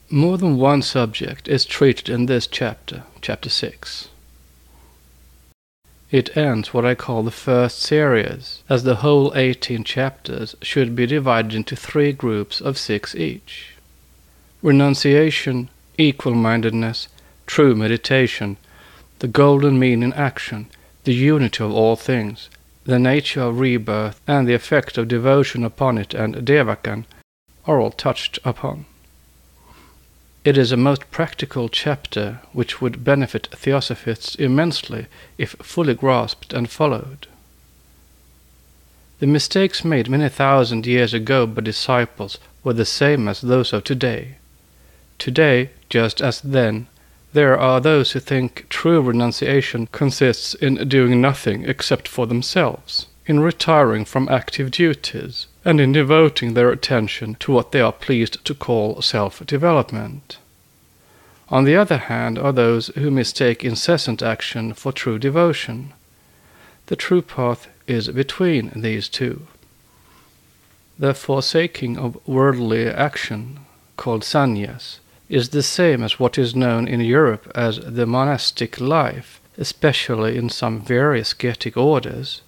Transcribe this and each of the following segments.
More than one subject is treated in this chapter, Chapter 6. It ends what I call the first series, as the whole 18 chapters should be divided into 3 groups of 6 each. Renunciation, equal-mindedness, true meditation, the golden mean in action, the unity of all things, the nature of rebirth, and the effect of devotion upon it and devakan are all touched upon. It is a most practical chapter which would benefit theosophists immensely if fully grasped and followed. The mistakes made many thousand years ago by disciples were the same as those of today. Today, just as then, there are those who think true renunciation consists in doing nothing except for themselves, in retiring from active duties, and in devoting their attention to what they are pleased to call self-development. On the other hand are those who mistake incessant action for true devotion. The true path is between these two. The forsaking of worldly action, called sannyas, is the same as what is known in Europe as the monastic life, especially in some very ascetic orders.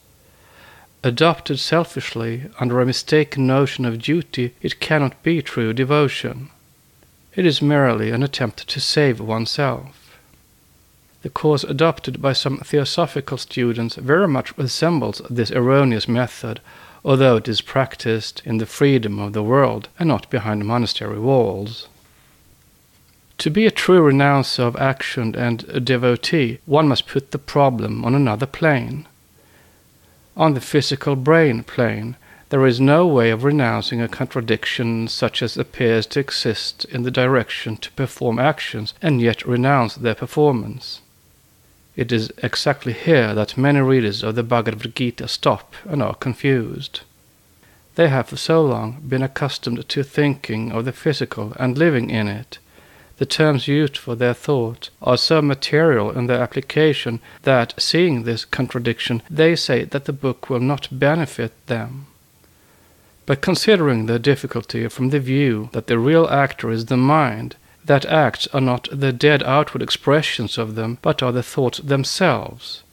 Adopted selfishly under a mistaken notion of duty, it cannot be true devotion. It is merely an attempt to save oneself. The course adopted by some theosophical students very much resembles this erroneous method, although it is practiced in the freedom of the world and not behind monastery walls. To be a true renouncer of action and a devotee, one must put the problem on another plane. On the physical brain plane, there is no way of renouncing a contradiction such as appears to exist in the direction to perform actions and yet renounce their performance. It is exactly here that many readers of the Bhagavad Gita stop and are confused. They have for so long been accustomed to thinking of the physical and living in it. The terms used for their thought are so material in their application that, seeing this contradiction, they say that the book will not benefit them. But considering the difficulty from the view that the real actor is the mind, that acts are not the dead outward expressions of them, but are the thoughts themselves,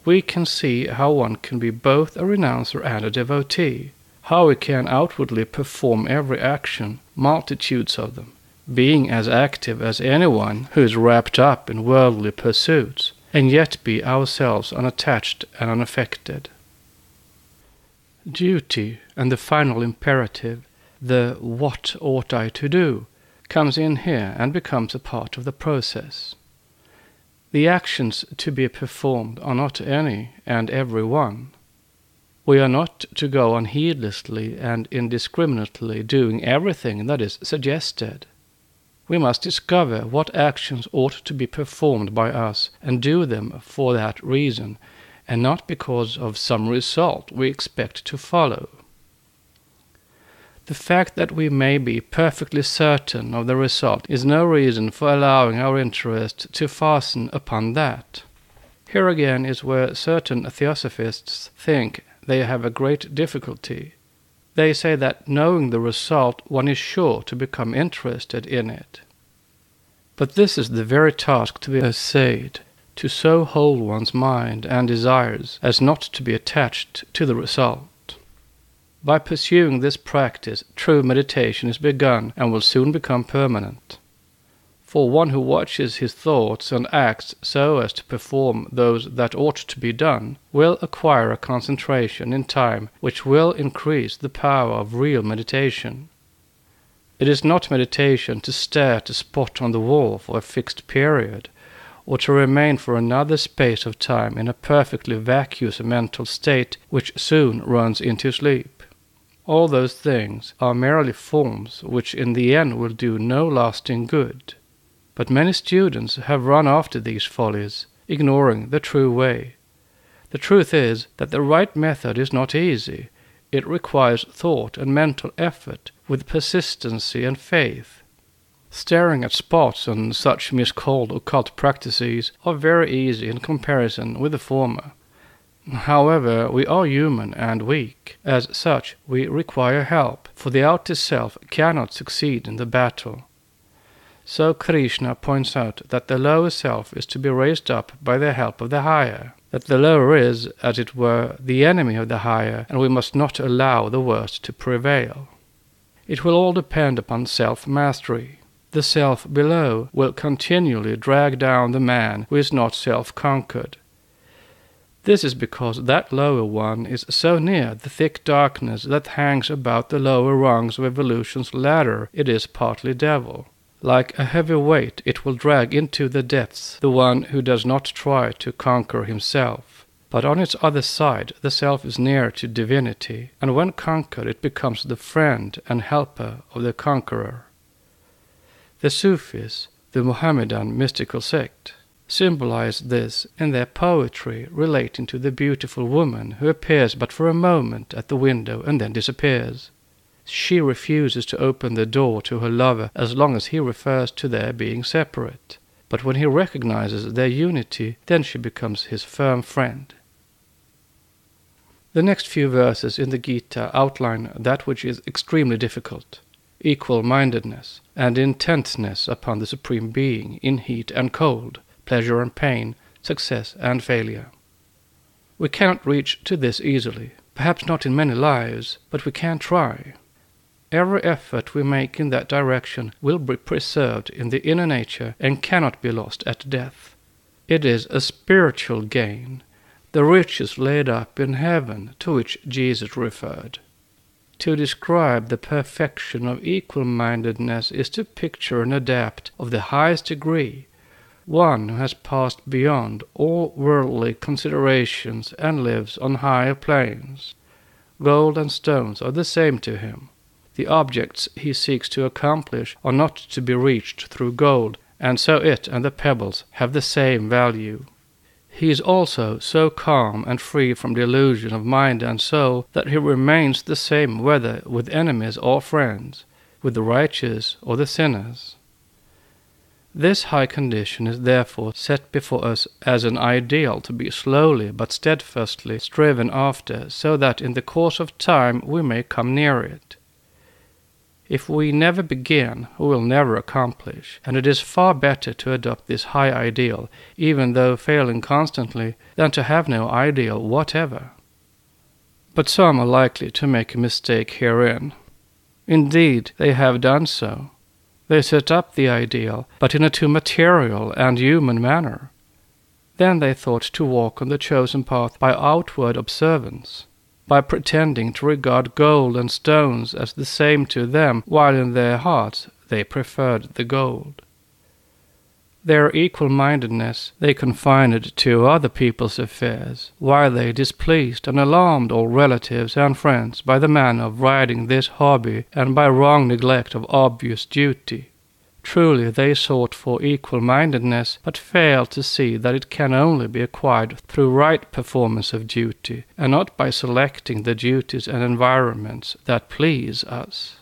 we can see how one can be both a renouncer and a devotee, how he can outwardly perform every action, multitudes of them, being as active as anyone who is wrapped up in worldly pursuits, and yet be ourselves unattached and unaffected. Duty and the final imperative, the "what ought I to do?" comes in here and becomes a part of the process. The actions to be performed are not any and every one. We are not to go on heedlessly and indiscriminately doing everything that is suggested. We must discover what actions ought to be performed by us and do them for that reason, and not because of some result we expect to follow. The fact that we may be perfectly certain of the result is no reason for allowing our interest to fasten upon that. Here again is where certain theosophists think they have a great difficulty. They say that knowing the result, one is sure to become interested in it. But this is the very task to be essayed, to so hold one's mind and desires as not to be attached to the result. By pursuing this practice, true meditation is begun and will soon become permanent. For one who watches his thoughts and acts so as to perform those that ought to be done will acquire a concentration in time which will increase the power of real meditation. It is not meditation to stare at a spot on the wall for a fixed period, or to remain for another space of time in a perfectly vacuous mental state which soon runs into sleep. All those things are merely forms which in the end will do no lasting good. But many students have run after these follies, ignoring the true way. The truth is that the right method is not easy. It requires thought and mental effort with persistency and faith. Staring at spots and such miscalled occult practices are very easy in comparison with the former. However, we are human and weak. As such, we require help, for the outer self cannot succeed in the battle. So Krishna points out that the lower self is to be raised up by the help of the higher, that the lower is, as it were, the enemy of the higher, and we must not allow the worst to prevail. It will all depend upon self-mastery. The self below will continually drag down the man who is not self-conquered. This is because that lower one is so near the thick darkness that hangs about the lower rungs of evolution's ladder. It is partly devil. Like a heavy weight, it will drag into the depths the one who does not try to conquer himself. But on its other side, the self is near to divinity, and when conquered, it becomes the friend and helper of the conqueror. The Sufis, the Mohammedan mystical sect, symbolize this in their poetry relating to the beautiful woman who appears but for a moment at the window and then disappears. She refuses to open the door to her lover as long as he refers to their being separate. But when he recognizes their unity, then she becomes his firm friend. The next few verses in the Gita outline that which is extremely difficult: equal-mindedness and intentness upon the Supreme Being in heat and cold, pleasure and pain, success and failure. We cannot reach to this easily, perhaps not in many lives, but we can try. Every effort we make in that direction will be preserved in the inner nature and cannot be lost at death. It is a spiritual gain, the riches laid up in heaven to which Jesus referred. To describe the perfection of equal-mindedness is to picture an adept of the highest degree, one who has passed beyond all worldly considerations and lives on higher planes. Gold and stones are the same to him. The objects he seeks to accomplish are not to be reached through gold, and so it and the pebbles have the same value. He is also so calm and free from delusion of mind and soul that he remains the same whether with enemies or friends, with the righteous or the sinners. This high condition is therefore set before us as an ideal to be slowly but steadfastly striven after, so that in the course of time we may come near it. If we never begin, we will never accomplish, and it is far better to adopt this high ideal, even though failing constantly, than to have no ideal whatever. But some are likely to make a mistake herein. Indeed, they have done so. They set up the ideal, but in a too material and human manner. Then they thought to walk on the chosen path by outward observance, by pretending to regard gold and stones as the same to them, while in their hearts they preferred the gold. Their equal-mindedness they confined to other people's affairs, while they displeased and alarmed all relatives and friends by the manner of riding this hobby and by wrong neglect of obvious duty. Truly they sought for equal-mindedness, but failed to see that it can only be acquired through right performance of duty, and not by selecting the duties and environments that please us.